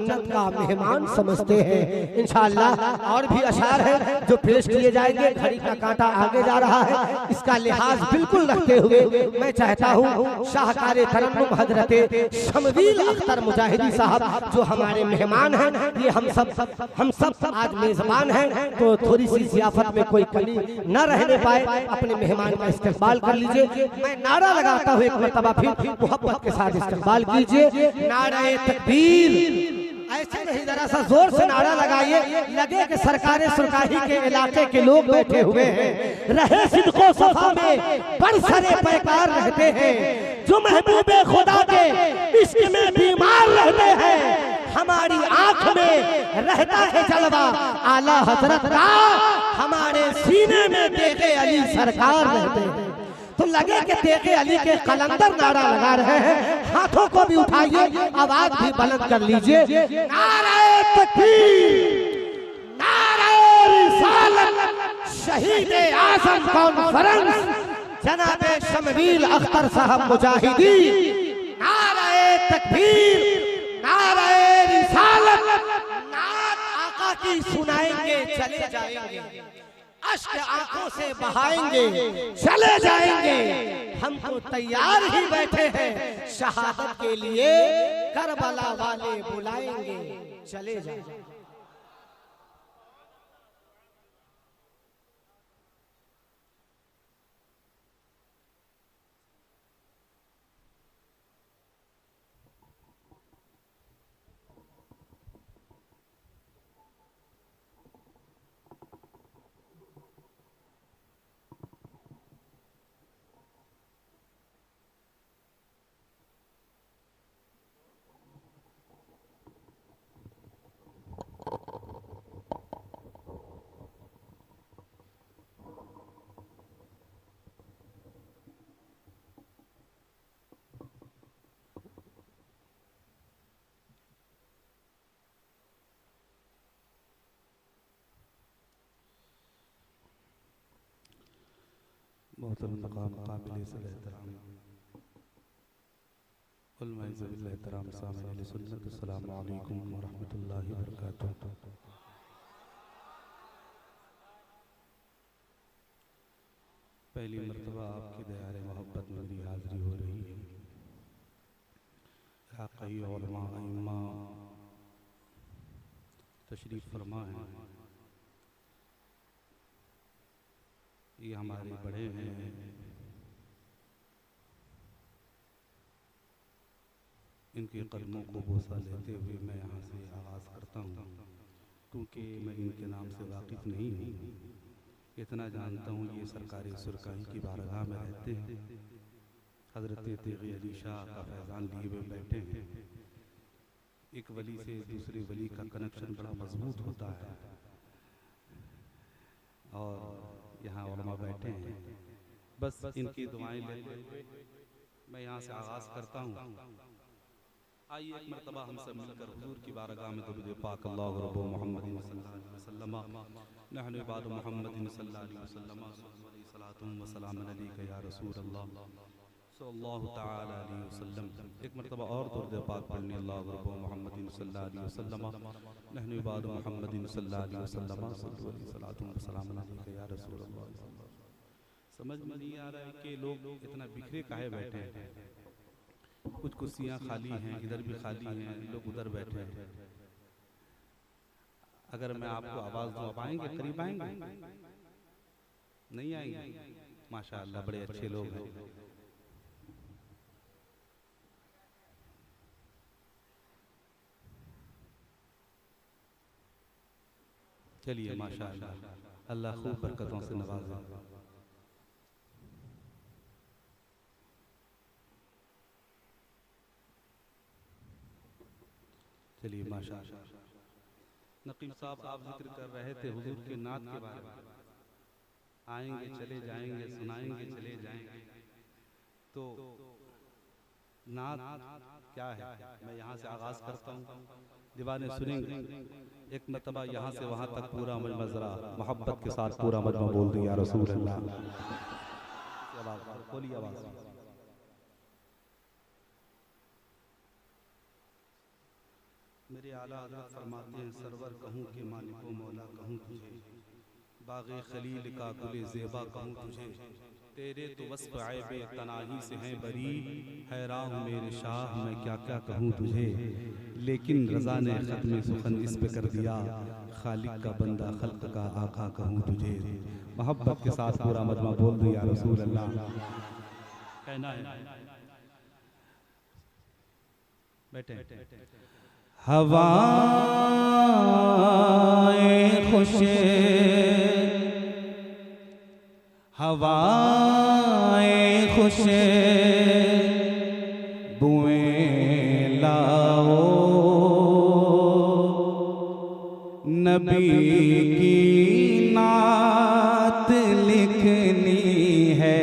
जन्नत का मेहमान समझते हैं। इंशाअल्लाह और भी अशार हैं जो पेश किए जाएंगे। घड़ी का कांटा आगे जा रहा है, इसका लिहाज बिल्कुल रखते हुए मैं चाहता हूँ शाहकार तरन्नुम हजरते शमवील अख्तर मुजाहिदी साहब जो हमारे मेहमान हैं, ये हम सब आज मेजबान हैं, तो थोड़ी सी जियाफत में कोई कमी न रहने पाए, अपने मेहमान का इस्तेमाल कर लीजिए। मैं नारा लगाता हूँ एक मरतबा फिर मोहब्बत के साथ इस्तेमाल कीजिए। नारे तकबीर, ऐसे नहीं जरा सा जोर से नारा लगाइए, लगे कि सरकारे सुरकाही के इलाके के लोग बैठे हुए हैं। रहे सिद्को सफा में बरसरे पैकार रहते हैं, जो महबूबे खुदा के इश्क में बीमार रहते हैं। हमारी आंख में रहता है जलवा आला हजरत का, हमारे सीने में देखे अली सरकार रहते हैं। तो लगे कि देखे अली के कलंदर नारा लगा रहे हैं। हाथों को भी उठाइए, आवाज भी बुलंद कर लीजिए। नारे तकबीर, नारे रिसालत, शहीद आज़म कॉन्फ्रेंस जनाबे शमवील अख्तर साहब मुजाहिदी। नारे तकबीर, नारे रिसालत, नात आका की सुनाएंगे चले जाएंगे, अश्क आंखों से बहाएंगे चले जाएंगे। हम तो तैयार ही बैठे हैं शहादत के लिए, करबला वाले बुलाएंगे चले जाएंगे। मोहतरम मकाम काबिल एहतराम उलमा ज़वील एहतराम सामईन सुन्नत, अस्सलामु अलैकुम व रहमतुल्लाहि व बरकातुहू। पहली मरतबा आपकी दयारे मोहब्बत में मेरी हाज़िरी हो रही है। कई उलमा अइम्मा तशरीफ़ फरमा है, ये हमारे बड़े हैं। इनके कदमों को बोसा लेते हुए मैं यहाँ से आगाज़ करता हूँ, क्योंकि मैं इनके नाम से वाकिफ़ नहीं हूँ। इतना जानता हूँ ये सरकारी सुरकाही की बारगाह में रहते हैं। हज़रत तेग़ी अली शाह का फैज़ान लिए हुए बैठे हैं। एक वली से दूसरे वली का कनेक्शन बड़ा मजबूत होता है, और यहाँ उलमा बैठे हैं। बस इनकी दुआएं लेते हुए मैं यहाँ से आगाज़ करता हूँ। आइए एक मरतबा हम सब मिलकर हुजूर की बारगाह में दुरूद पाक अल्लाहु रब्बु मुहम्मदिन सल्लल्लाहु अलैहि वसल्लम नहनु इबादु मुहम्मदिन सल्लल्लाहु अलैहि वसल्लम सलातुम व सलामुन अलैका या रसूल अल्लाह सल्लल्लाहु तआला अलैहि वसल्लम। एक मरतबा और दुरूद पाक पढ़ने अल्लाहु रब्बु मुहम्मदिन सल्लल्लाहु अलैहि वसल्लम नहनु इबादु मुहम्मदिन सल्लल्लाहु अलैहि वसल्लम सलातुम व सलामुन अलैका या रसूल अल्लाह। समझ में नहीं आ रहा है कि लोग इतना बिखरे काहे बैठे हैं। कुछ कुर्सियाँ खाली हैं, इधर भी खाली हैं, लोग उधर बैठे हैं। अगर मैं आपको आवाज़ दूँ आप आएंगे, करीब आएंगे? नहीं आएंगे? माशाअल्लाह बड़े अच्छे लोग हैं। चलिए माशाअल्लाह, अल्लाह खूब बरकतों से नवाजे। चलिए माशाअल्लाह। नकीब साहब आप जिक्र कर रहे थे हुजूर के नात के बारे में, आएंगे चले जाएंगे, सुनाएंगे चले जाएंगे। तो नात क्या है, मैं यहाँ से आगाज़ करता हूँ, दीवाने सुनेंगे। एक मरतबा यहाँ से वहाँ तक पूरा मजमा ज़रा मोहब्बत के साथ पूरा मजमा बोल दिया रसूल अल्लाह। बोलिए आवाज़। मेरे आला हज़रत फरमाते हैं सरवर कहूँ कि मालिको मौला कहूँ तुझे, बाग़े खलील का गुले ज़ेबा कहूँ तुझे, तेरे तो वस्फ़ ऐबे तनाही से हैं बरी, हैरान हूँ मेरे शाह मैं क्या क्या कहूँ तुझे। लेकिन रज़ा ने ख़त्म सुखन इस पे कर दिया, खालिक का बंदा खल्क़ का आका कहूँ तुझे। मोहब्बत के साथ पूरा मजमा बोल दो या रसूल अल्लाह। कहना है बैठे। हवाएं खुशे हवाएं खुशे बुएं लाओ, नबी की नात लिखनी है।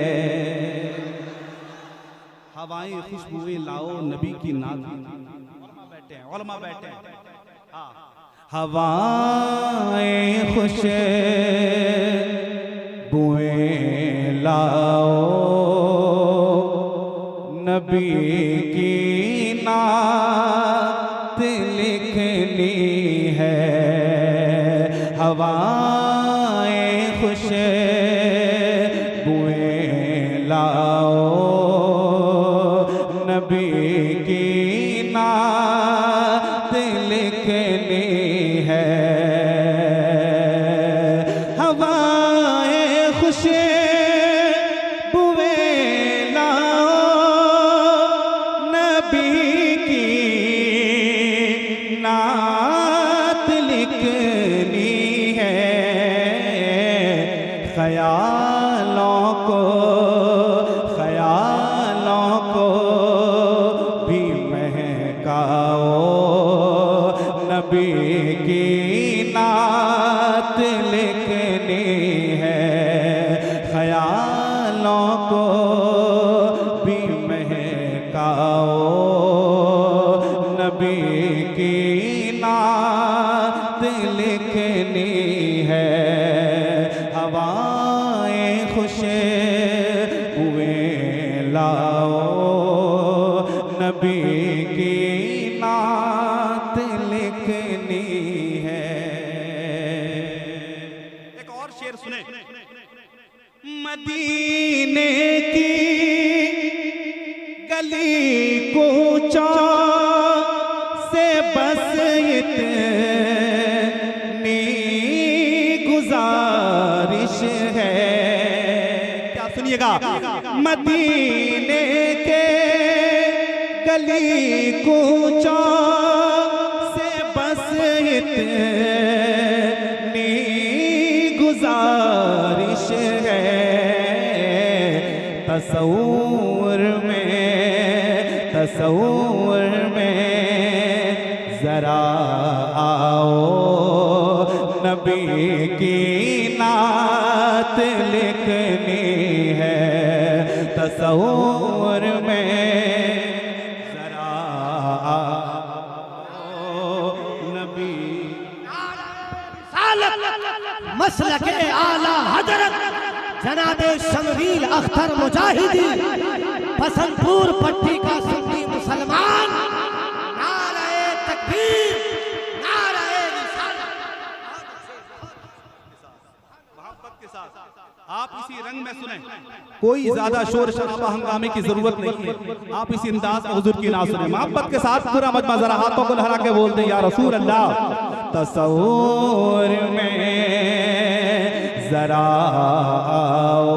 हवाएं खुशबुएं लाओ नबी की नात। उलमा बैठे हैं। हवाएं खुशे बुएं लाओ, नबी की नात लिखनी है। हवाएं खुशे बुएं लाओ, नबी की नात लिखनी है। हवाएं खुशे बुएं लाओ, नबी की नात लिखनी है। ख्यालों को भी महकाओ, नबी की नात लिखनी है। ख्यालों को भी महकाओ, नबी की नात लिखनी है। हवाएं खुशे बुएं लाओ, नबी की नात लिखनी है। एक और शेर सुने। मदीने की गली कूचों से बस इतनी गुजारिश है। क्या सुनिएगा। मदीने के गली कूचों से बस इतनी गुजारिश है। तसव्वुर में जरा आओ, नबी की नात लिखनी है। तसव्वुर में जरा आओ, नबी मसलके आला हजरत जनाबे शमवील अख्तर मुजाहिदी, बसंतपुर पट्टी का सुन्नी मुसलमान। नारे तकबीर, नारे रिसालत। मोहब्बत के साथ आप इसी रंग में सुने। कोई ज्यादा शोर शराबा हंगामे की जरूरत नहीं है। आप इसी अंदाज में हुजूर की नात सुने। मोहब्बत के साथ पूरा मजमा जरा हाथों को लहरा के बोल दे या रसूल अल्लाह। तसव्वुर में जरा आओ,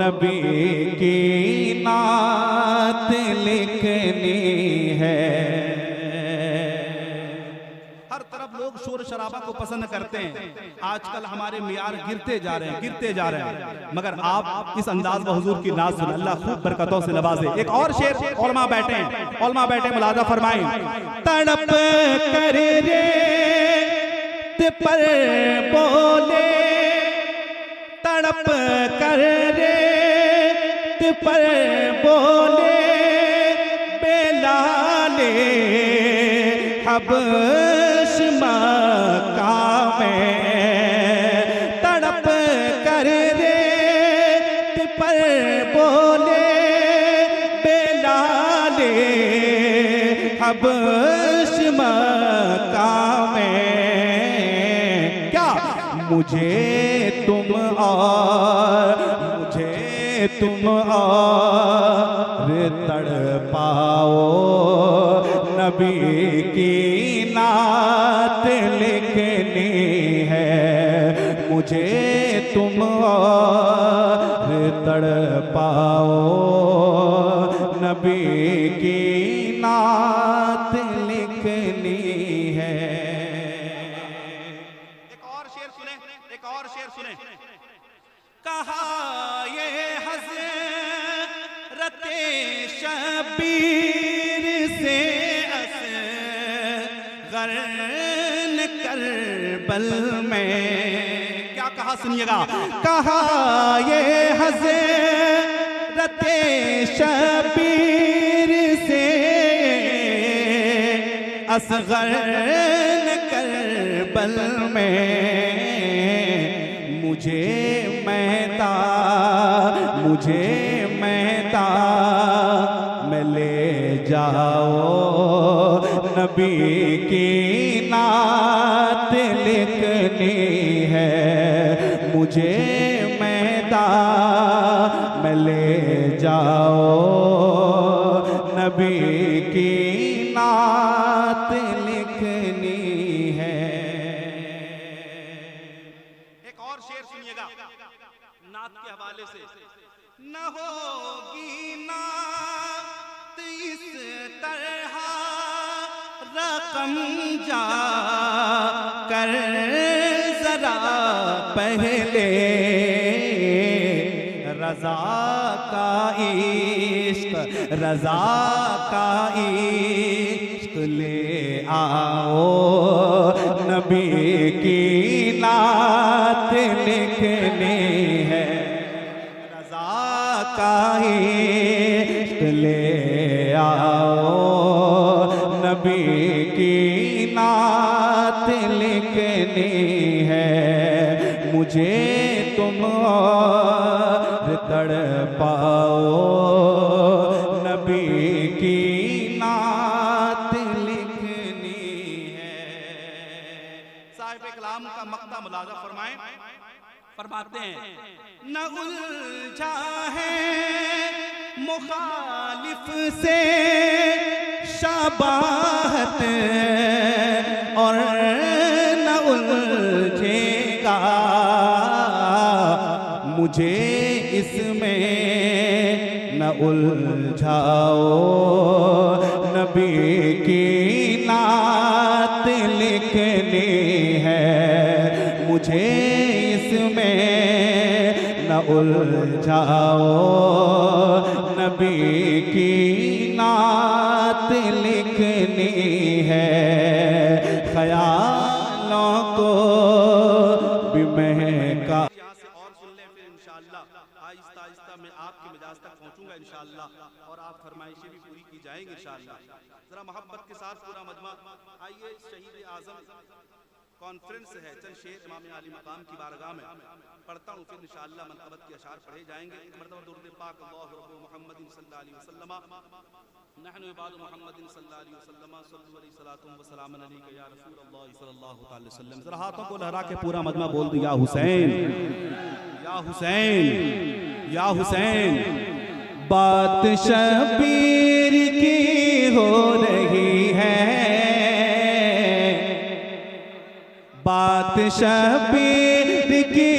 नबी की नात लिखनी है। हर तरफ लोग शोर शराबा को पसंद करते हैं। आजकल हमारे मियार गिरते जा रहे हैं, मगर आप इस अंदाज में हुजूर की नात सुने। अल्लाह खूब बरकतों से नवाजे। एक और शेर उलमा बैठे मुलाजा फरमाएं। तड़प कर रेत पर बोले, तड़प कर रेत पर बोले, बेलाले हबश मक्का में। तड़प कर रेत पर बोले, बेलाले हबश मक्का में, क्या मुझे तुम और तड़पाओ, नबी की नात लिखनी है, मुझे तुम और तड़पाओ, नबी की नात लिखनी है। एक और शेर सुने, एक और शेर सुने। कहा ये हज़रत शबीर से असग़र करबल में, क्या कहा सुनिएगा। कहा ये हज़रत शबीर से असग़र करबल में, मुझे मैदान में ले जाओ, नबी की नात लिखनी है, मुझे मैदान में ले जाओ, नबी की नात लिखनी है। एक और शेर सुनिएगा नात के हवाले से। न होगी नात इस तरह रकम जा कर जरा पहले, रज़ा का इश्क ले आओ, नबी की नात लिखनी है, रज़ा का इश्क ले आओ, नबी की नात लिखनी है, मुझे तुम और तड़पाओ, नबी की नात लिखनी है। साहिब कलाम का मक्ता मुलाज़ा फरमाएं, फरमाते हैं न उलझा है मुखालिफ से शबाहत, और न उलझेगा मुझे इसमें, न उलझाओ, नबी की नात लिखनी है, मुझे इसमें न उलझाओ, नबी की नात लिखनी है, ख्यालों को भी महका। यहाँ से और सुन लें, फिर इंशाअल्लाह आहिस्ता आहिस्ता मैं आपके मिजाज तक पहुँचूंगा इंशाअल्लाह, और आप फरमाइशें भी पूरी की जाएंगी इंशाअल्लाह। जरा मोहब्बत के साथ पूरा मजमा आइए, शहीद आजम कॉन्फ्रेंस है, चंद शेर इमाम आली मकाम की बारगाह में पढ़ता हूँ, फिर इंशाअल्लाह मनक़बत के अशार पढ़े जाएंगे। एक मरतबा दुरूद पाक अल्लाहु रब्बु मुहम्मदिन सल्लल्लाहु अलैहि वसल्लम, नहनु इबादु मुहम्मदिन सल्लल्लाहु अलैहि वसल्लम, सल्लल्लाहु अलैहि सलातुम व सलामुन अलैका या रसूलल्लाह सल्लल्लाहु अलैहि वसल्लम। जरा हाथों को लहरा के पूरा मजमा बोल दो, या हुसैन, या हुसैन, या हुसैन। बात शबीर की हो रही है, बात शबीर की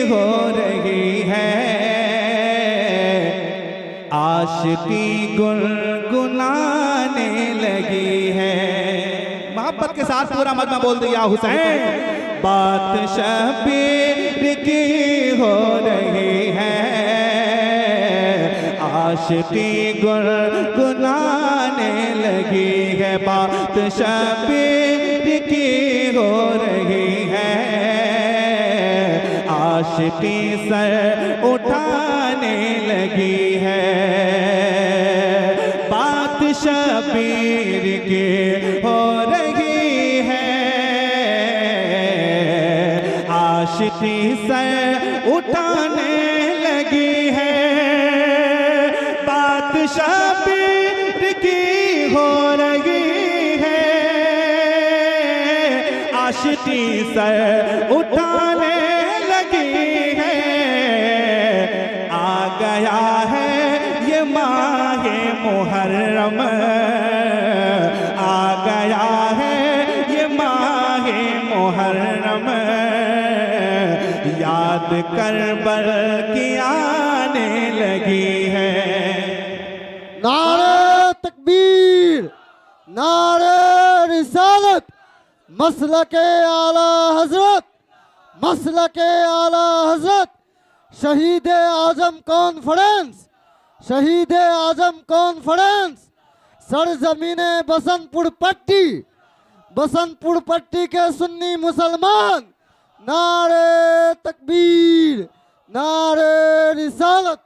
हो रही है, आशिकी गुनगुनाने लगी है। मोहब्बत के साथ पूरा मजमा बोल दिया हुसैन। बात शबीर की हो रही है, आशिकी गुनगुनाने लगी है, बात शबीर की हो रही है, आशिकी सर उठाने लगी है, बात शबीर की हो रही है, आशिकी सर उठाने लगी है, बात शबीर की हो रही है, आशिकी सर उठाने लगी है। आ गया है ये माहे मुहर्रम, आ गया है ये माहे मुहर्रम, याद करबल की आने लगी है। नारे तकबीर, नारे रिसालत, मसलके आला हजरत, मसलके आला हजरत, शहीद आजम कॉन्फ्रेंस, शहीद आजम कॉन्फ्रेंस, सरजमीने बसंतपुर पट्टी, बसंतपुर पट्टी के सुन्नी मुसलमान, नारे तकबीर, नारे रिसालत।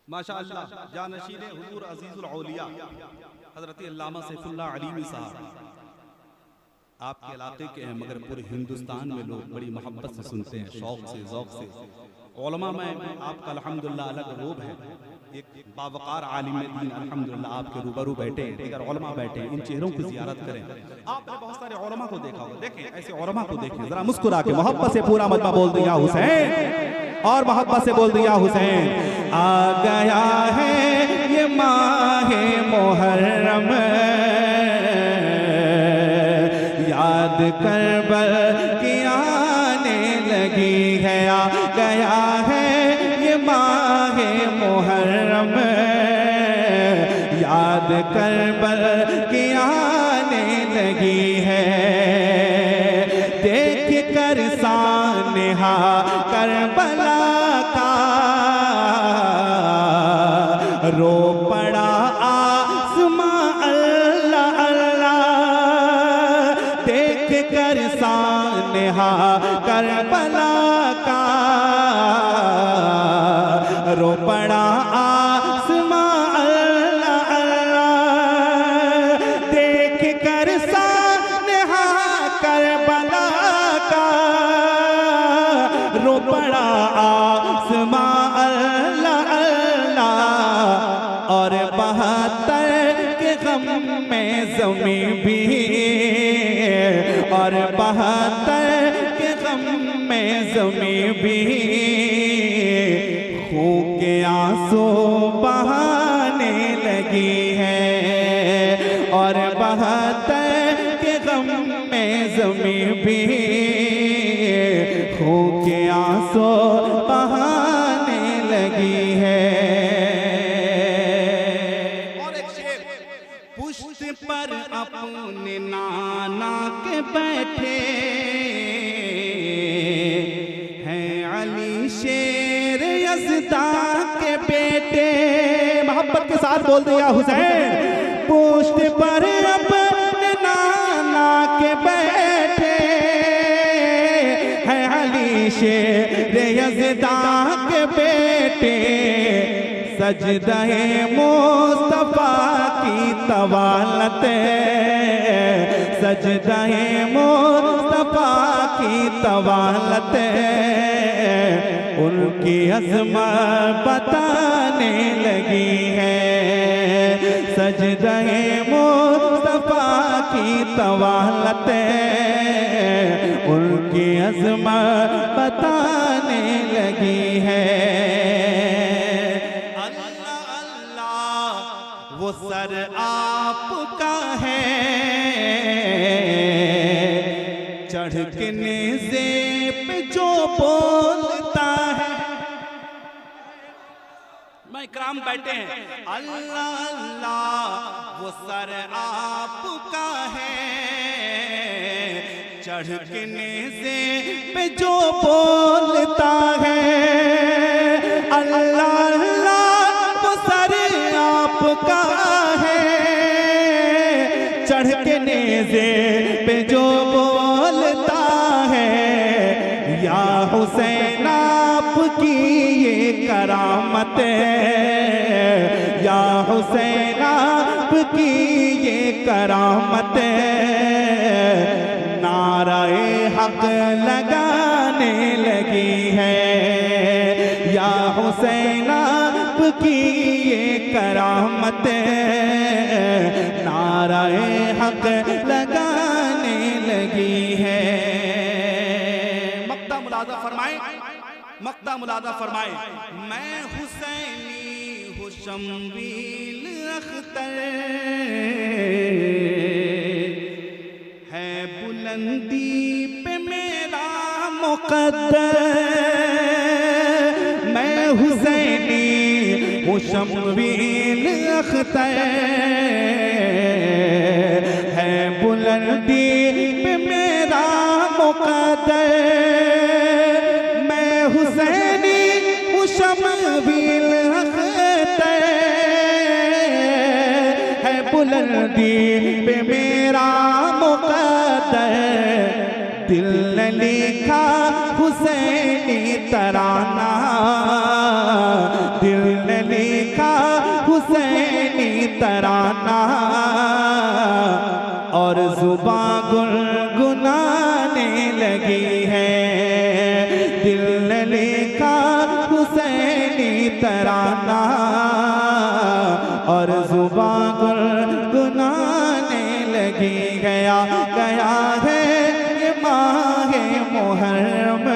माशाअल्लाह जानशीने हुजूर अजीजुल औलिया हजरत अल्लामा सैफुल्लाह अलीमी साहब आपके इलाके के हैं, मगर पूरे हिंदुस्तान में लोग बड़ी मोहब्बत से सुनते हैं, शौक से, ज़ौक़ से। उलमा में आपका अल्हम्दुलिल्लाह अलग रोब है। एक बावकार आलिम दीन अल्हम्दुलिल्लाह आपके रूबरू बैठे, अगर उलमा बैठे, इन चेहरों की ज़ियारत करें। आपने बहुत सारे उलमा को देखा होगा, देखें ऐसे उलमा को देखें, जरा मुस्कुरा के मोहब्बत से पूरा मजमा बोल दिया हुसैन, और मोहब्बत से बोल दिया हुसैन। आ गया है ये माहे मुहर्रम, याद करबल की आने लगी है। आ गया है ये माहे मुहर्रम, याद करबल की आने लगी है। देख कर सानहा करबला का रो पड़ा आसमां अल्लाह अल्लाह, देख कर सानहा करबला का रो पड़ा आसमां अल्लाह अल्लाह, देख कर सानहा करबला का रो पड़ा आसमां अल्लाह अल्लाह, और 72 के गम में ज़मीं भी, और 72 के गम में ज़मीं भी खून के आंसू बहाने लगी है। और 72 के गम में ज़मीं भी खून के आंसू बहाने लगी है। पुष्ट पर अपने नाना के बैठे हैं अली शेर यज़दा के बेटे, मोहब्बत के साथ बोल दिया हुसैन। पुष्ट पर अपने नाना के बैठे हैं अली शेर यज़दा के बेटे, सजदे मुस्तफा की तवालत, सजदे मुस्तफा की तवालत, उनकी अज़मत बताने लगी है। सजदे मुस्तफा की तवालत, उनकी अज़मत बताने लगी है। वो सर आपका है, चढ़ के नेज़े पे जो बोलता है। मैं इकराम बैठे हैं, अल्लाह अल्लाह वो सर आपका है, चढ़ के नेज़े पे जो बोलता है। अल्लाह अल्लाह वो सर आपका है, चढ़ के नेज़े पे जो बोलता है। या हुसैन आपकी ये करामत, या हुसैन आपकी ये करामत, नाराए हक लगाने लगी है। या हुसैन आपकी ये करामत, नाराए हक लगाने लगी है। मक्ता मुलाजा फरमाए, मक्ता मुलाजा फरमाए, मैं हुसैनी हूँ शम्बील अख्तर, है बुलंदी पे मेरा मुक़द्दर, मैं हुसैनी हूँ शम्बील अख्तर, है बुलंदी पे मेरा मुक़द्दर, मैं हुसैनी हूँ शम्बील अख्तर, है बुलंदी पे मेरा मुक़द्दर, दिल ने लिखा हुसैनी तराना, दिल ने लिखा हुसैनी तराना, और जुबां गुनगुनाने लगी है। दिल ने लिखा हुसैनी तराना, और जुबां गुनगुनाने लगी। गया गया है ये माहे मुहर्रम,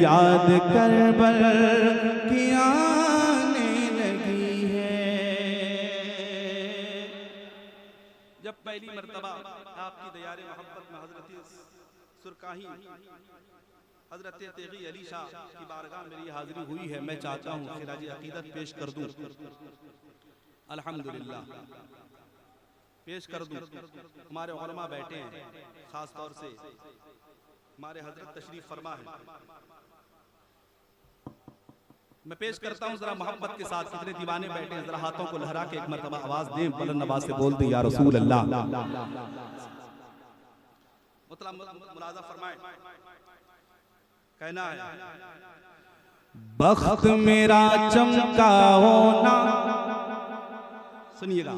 याद करबल की आने लगी है। जब पहली मर्तबा आपकी दयारे मोहब्बत में हजरत सुरकाही हजरत तेगी अली शाह की बारगाह मेरी हाजिरी हुई है, मैं चाहता हूँ खिराज अकीदत पेश कर दूं। अल्हम्दुलिल्लाह पेश कर दूं। हमारे उलमा बैठे हैं, खास तौर से हमारे हजरत तशरीफ फरमा है। मैं पेश करता हूँ जरा मोहब्बत के साथ। कितने दीवाने बैठे हैं, जरा हाथों को लहरा के एक मरतबा आवाज दें, बुलंद आवाज से बोल दें या रसूल अल्लाह। मुलाजा फरमाए, कहना है, बख्त मेरा चमका होना, सुनिएगा,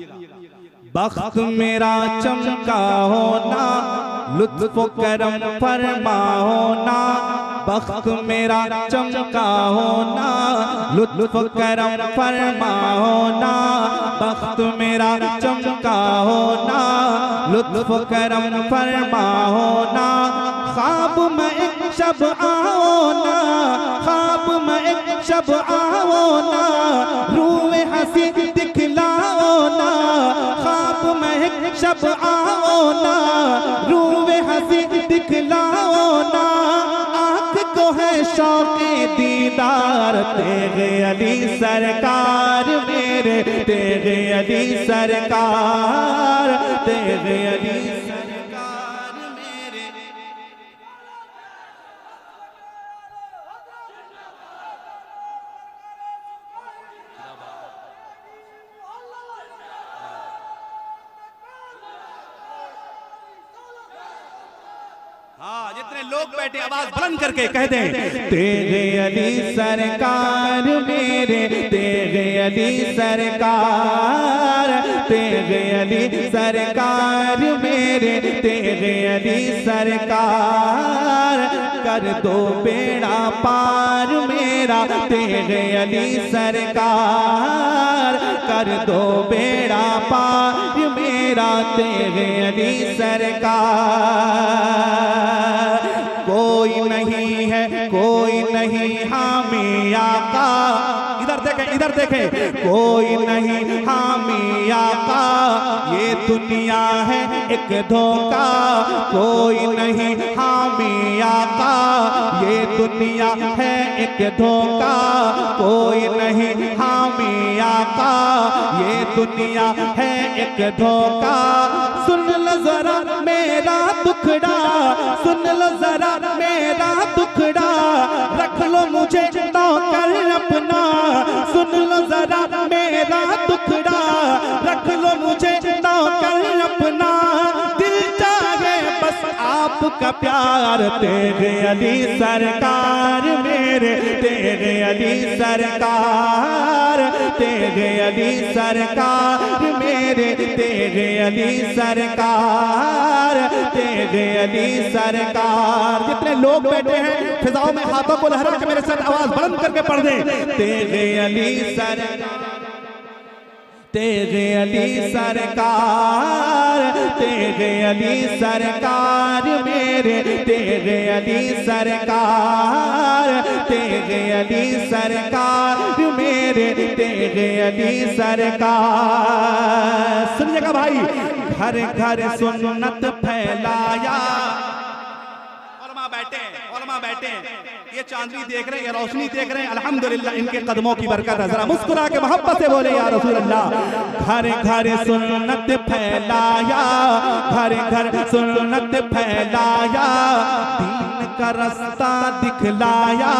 बख्त मेरा चमका होना, लुत्फ करम फरमा होना, बख्त मेरा चमका होना, लुत्फ करम फरमा होना, बख्त मेरा चमका होना, लुत्फ करम फरमा होना, ख्वाब में एक शब आओ ना, ख्वाब में एक शब आओ ना, रूए हंसी दिखलाओ ना, ख्वाब में एक शब आओ ना, रूए हंसी दिखलाओ ना, आँख को है शौक़े दीदार, तेरे अली सरकार मेरे, तेरे अली सरकार, तेरे अली सरकार मेरे। हाँ, जितने लोग बैठे आवाज बुलंद करके कह दें, तेरे अली सरकार मेरे, तेरे अली सरकार, तेरे अली सरकार मेरे, तेरे अली सरकार, कर दो बेड़ा पार मेरा, तेरे अली सरकार, कर दो बेड़ा पार मेरा, तेरे अली सरकार। कोई नहीं है, कोई नहीं हामी आका, इधर देखें, इधर देखें, कोई नहीं हामी आका, ये दुनिया है एक धोखा, कोई नहीं हामी आका, ये दुनिया है एक धोखा, कोई नहीं हामी आका, ये दुनिया है एक धोखा, सुन लो जरा मेरा दुखड़ा, सुन लो जरा मेरा दुखड़ा, रख लो मुझे नौकर अपना, सुन लो जरा मेरा दुखड़ा, रख लो मुझे नौकर अपना, दिल चाहे बस आपका प्यार, तेरे अली सरकार में, मेरे तेरे अली सरकार, तेरे अली सरकार मेरे तेरे अली सरकार, तेरे अली सरकार। जितने लोग बैठे हैं फिजाओं में हाथों को लहरा के मेरे साथ आवाज बुलंद करके पढ़ दें, तेरे अली सरकार, तेरे अली सरकार, तेरे अली सरकार मेरे तेरे अली सरकार, तेरे अली सरकार मेरे तेरे अली सरकार। सुनिएगा भाई, घर घर सुन्नत फैलाया। उलमा बैठे ये चांदनी देख रहे हैं, ये रोशनी देख रहे हैं, अल्हम्दुलिल्लाह इनके कदमों की बरकत है। जरा मुस्कुरा के मोहब्बत से बोले या रसूल अल्लाह। घर घर सुन्नत फैलाया, घर घर सुन्नत फैलाया, दीन का रास्ता दिखलाया,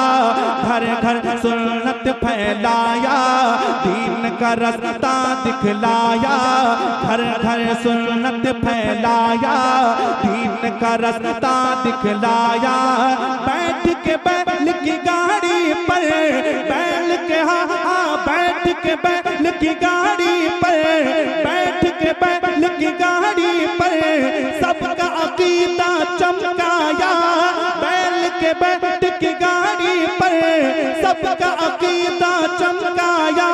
घर घर सुन्नत फैलाया, दीन का रास्ता दिखलाया, घर घर सुन्नत फैलाया, दीन का रास्ता दिखलाया। बैठ के बैल की गाड़ी पर, बैल के बैठ के बैल की गाड़ी पर, बैठ के बैल की गाड़ी पर सबका अकीदा चमकाया। बैल के बैठ की गाड़ी पर सबका अकीदा चमकाया,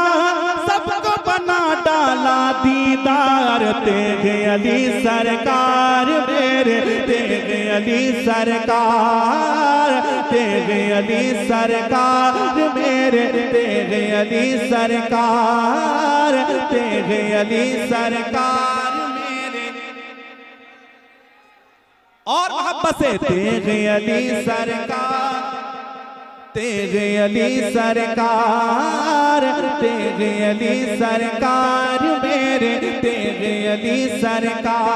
सबको बना डाला दीदार तेरे अली सरकार मेरे तेरे अली सरकार, तेरे अली सरकार मेरे तेरे अली सरकार, तेरे अली सरकार मेरे। और मोहब्बत से तेरे अली सरकार, तेरे अली सरकार, तेरे अली सरकार मेरे तेरे अली सरकार।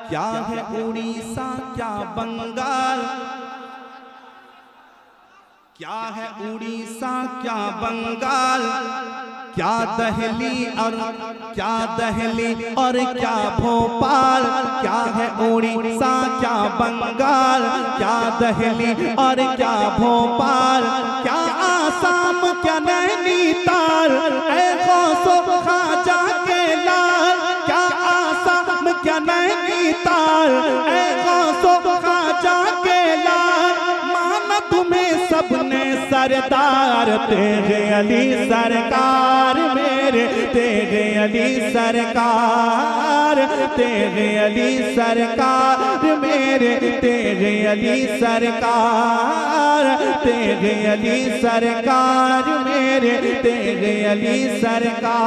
क्या है उड़ीसा क्या बंगाल, क्या है उड़ीसा क्या बंगाल, क्या दहली और क्या दहली और क्या भोपाल, क्या है उड़ीसा क्या बंगाल, क्या दहली और क्या भोपाल, क्या आसाम क्या नैनीताल, ऐ गौसो ख्वाजा के लाल, क्या आसाम क्या नैनीताल, ऐ गौसो ख्वाजा के लाल। माना तुम्हें सबने सरदार तेरे अली सरकार मेरे तेरे अली सरकार, तेरे अली सरकार मेरे तेरे अली सरकार, तेरे अली सरकार मेरे तेरे अली सरकार।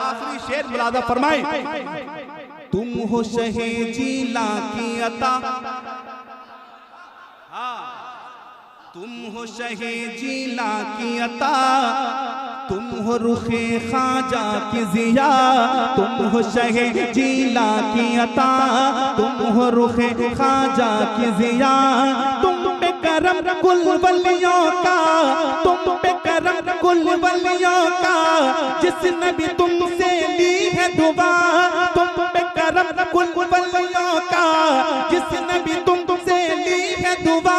आखिरी शेर मुलादा फरमाए, तुम हो शहे जीला की अता, तुम हो शहे जीला की अता, तुम हो रुखे ख्वाजा की जिया, तुम हो शहे जीला की अता, तुम हो रुखे ख्वाजा की जिया। तुम पे करम कुल वलियों का, तुम पे करम कुल वलियों का, जिसने भी तुमसे ली है दुआ। तुम पे करम कुल वलियों का, जिसने भी तुमसे ली है दुआ,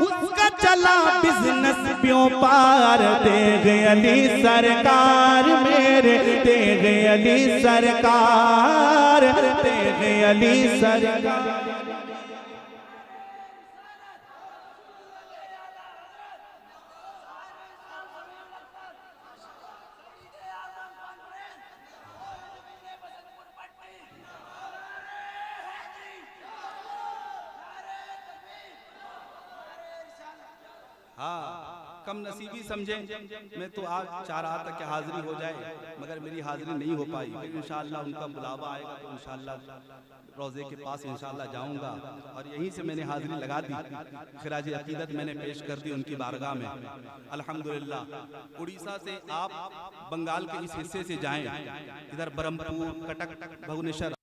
उसका चला बिजनेस व्यापार तेरे अली सरकार मेरे तेरे अली सरकार, तेरे अली सरकार। हाँ, कम नसीबी समझे। मैं तो आज चाह रहा था कि हाजिरी हो जाए, मगर मेरी हाजिरी नहीं हो पाई। फिर इंशाअल्लाह उनका बुलावा आएगा तो इंशाअल्लाह रोज़े के पास इंशाअल्लाह जाऊंगा और यहीं से मैंने हाजिरी लगा दी। खिराज अकीदत मैंने पेश कर दी उनकी बारगाह में। अल्हम्दुलिल्लाह। उड़ीसा से आप बंगाल के इस हिस्से से जाएं, इधर ब्रह्मपुर, कटक, भुवनेश्वर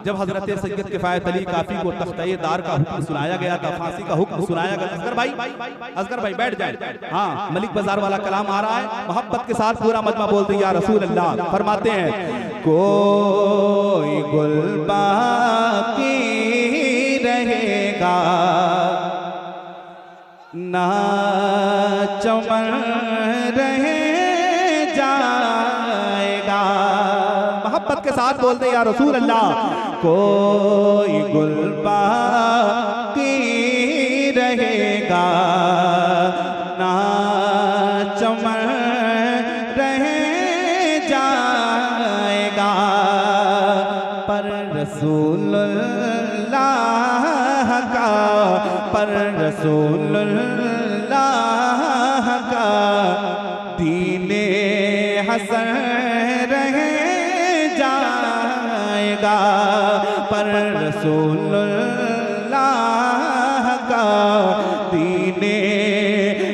जब हजरत सैयद किफायत अली काफी को तख्ते-ए-दार का हुक्म सुनाया गया था, फांसी का हुक्म सुनाया गया। असगर भाई बैठ जाए। हाँ, मलिक बाजार वाला कलाम आ रहा है, मोहब्बत के साथ पूरा मजमा बोलते या रसूल अल्लाह। फरमाते हैं कोई गुल बाकी रहेगा ना चमन रह जाएगा। मोहब्बत के साथ बोलते या रसूल अल्लाह। कोई गुल बाकी रहेगा ना चमन रह जाएगा, पर रसूलुल्लाह का, पर रसूलुल्लाह का दीने हसन रह जाएगा, पर रसूलुल्लाह का दीने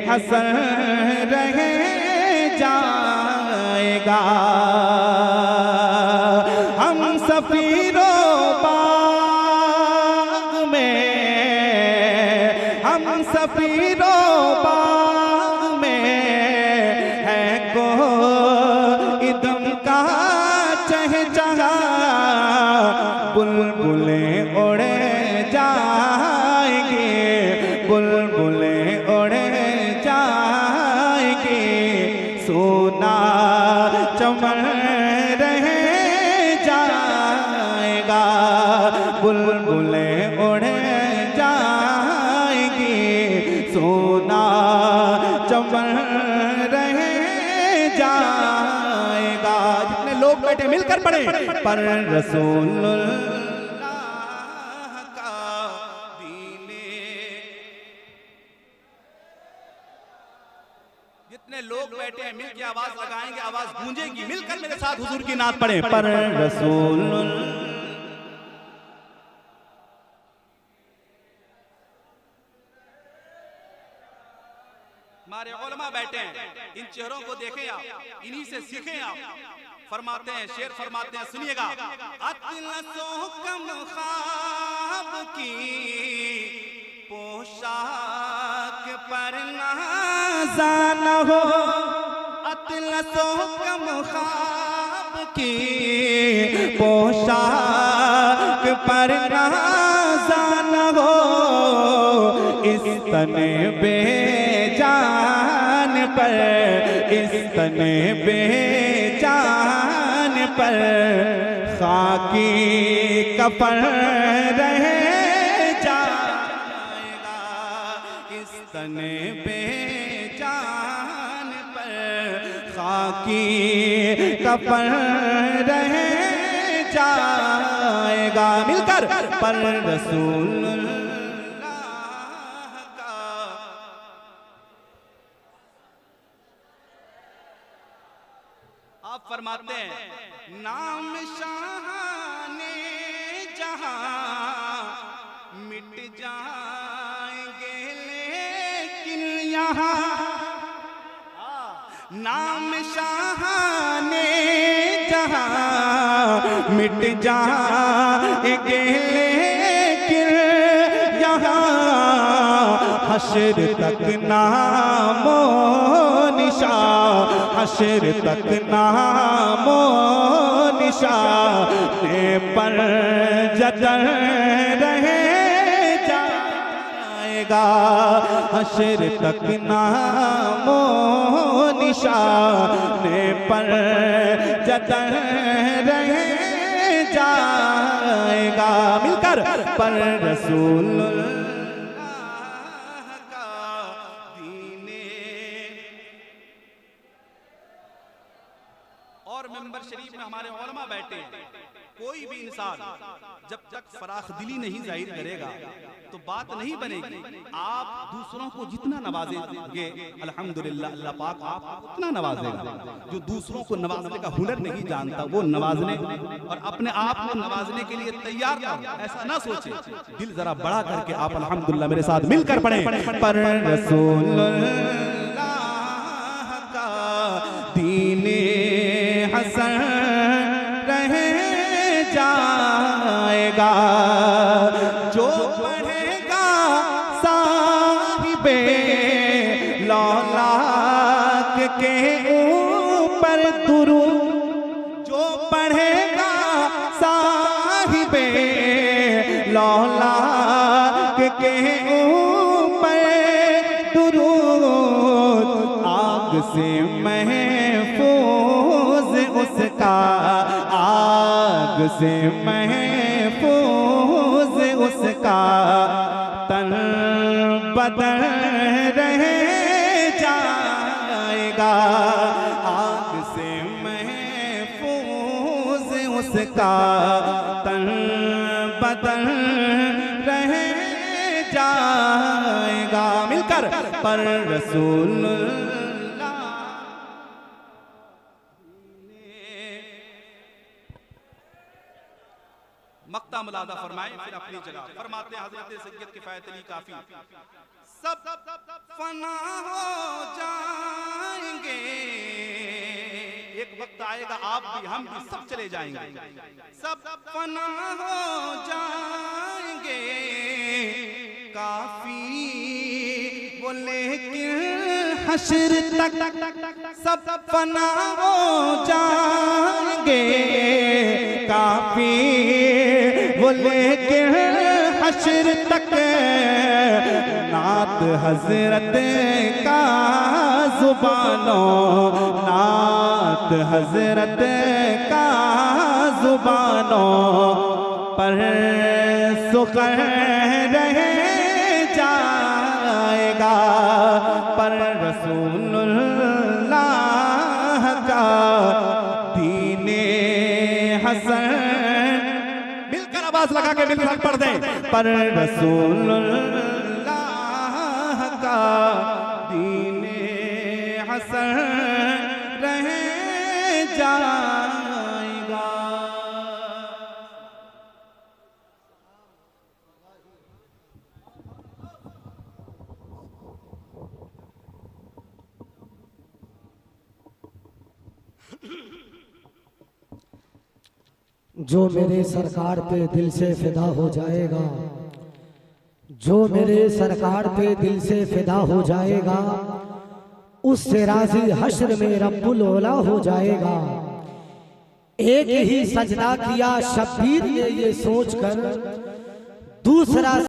हसन रह जाएगा। हम सफीरो बाग में, हम सफीरो बाग में है कोई दम का चहचहा, बुलबुलें उड़े जाएंगे, बुलबुलें उड़े जाएंगे, सोना चमन रह जाएगा, बुलबुलें उड़े जाएंगी, सोना चमन रह जाएगा। जितने लोग बैठे मिलकर पढ़े, पर रसूलुल्लाह का दीने। जितने लोग बैठे हैं मिल के आवाज लगाएंगे, आवाज गूंजेगी, मिलकर मेरे साथ हुजूर की नात पढ़े, पर रसूलुल्लाह। हमारे उलमा बैठे हैं, इन चेहरों को देखें आप, इन्हीं से सीखें आप। फरमाते हैं, शेर फरमाते हैं, सुनिएगा। अतलसो कम ख्वाब की पोशाक पर नाज़ाना हो, अतलसो कम ख्वाब की पोशाक पर नाज़ाना हो, इस तने बेजान पर, इस तने बेजान पर खाकी कफन रह जाएगा, इस तने बेजान पर खाकी कफन रह जाएगा। मिलकर पर रसूलुल्लाह का। आप फरमाते हैं, नाम शाहाने जहां मिट जाएंगे लेकिन यहाँ, नाम शाहाने जहां मिट जाएंगे लेकिन यहाँ, हश्र तक नामो निशा, हश्र तक नामो निशा ने पर जतन रह जाएगा, हश्र तक नामो निशा ने पर जतन रह जाएगा। मिलकर पर रसूलुल्लाह का दीने। और मेंबर शरीफ में हमारे उलमा बैठे हैं, कोई भी इंसान जब तक फराख दिली नहीं जाहिर करेगा तो बात नहीं बनेगी। आप दूसरों को जितना नवाजेंगे अल्हम्दुलिल्लाह अल्लाह पाक आपको उतना नवाजेगा। जो दूसरों को नवाजने का हुनर नहीं जानता वो नवाजने और अपने आप को नवाजने के लिए तैयार ना हो, ऐसा ना सोचे। दिल जरा बड़ा करके आप अल्हम्दुलिल्लाह मेरे साथ मिलकर पढ़ें, पर रसूलुल्लाह का दीने हसन रह जा जाएगा। जो पढ़ेगा साहिबे लौलाक के ऊपर दुरूद, जो पढ़ेगा साहिबे लौलाक के ऊपर दुरूद, आग से महफूज उसका, आग से महफूज उसका तन बदन रह जाएगा। आग से महफूज उसका तन बदन रह जाएगा। मिलकर पर रसूलुल्लाह मक्ता मुलादा फरमाए, फिर अपनी जगह फरमाते हैं हजरत सैयद किफायत अली काफी, सब फना हो जाएंगे, एक वक्त आएगा आप भी हम भी सब चले जाएंगे, सब फना हो जाएंगे। काफी वो लेकिन हश्र तक सब फना हो जाएंगे। काफी वो लेकिन हश्र तक नात हजरत का जुबानों, नात हजरत का जुबानों पर सुखर रह जाएगा। पर रसूलुल्लाह का दीने हसन, मिलकर आवाज लगा के मिलकर पढ़ दें। पर रसूलुल्लाह का दीने हसन रह जाएगा। जो मेरे सरकार पे दिल से फिदा हो जाएगा, जो मेरे सरकार पे दिल से फिदा हो जाएगा, उससे राजी हश्र में रब्बुल औला हो जाएगा। एक ही सजदा किया शब्बीर ने ये सोचकर, दूसरा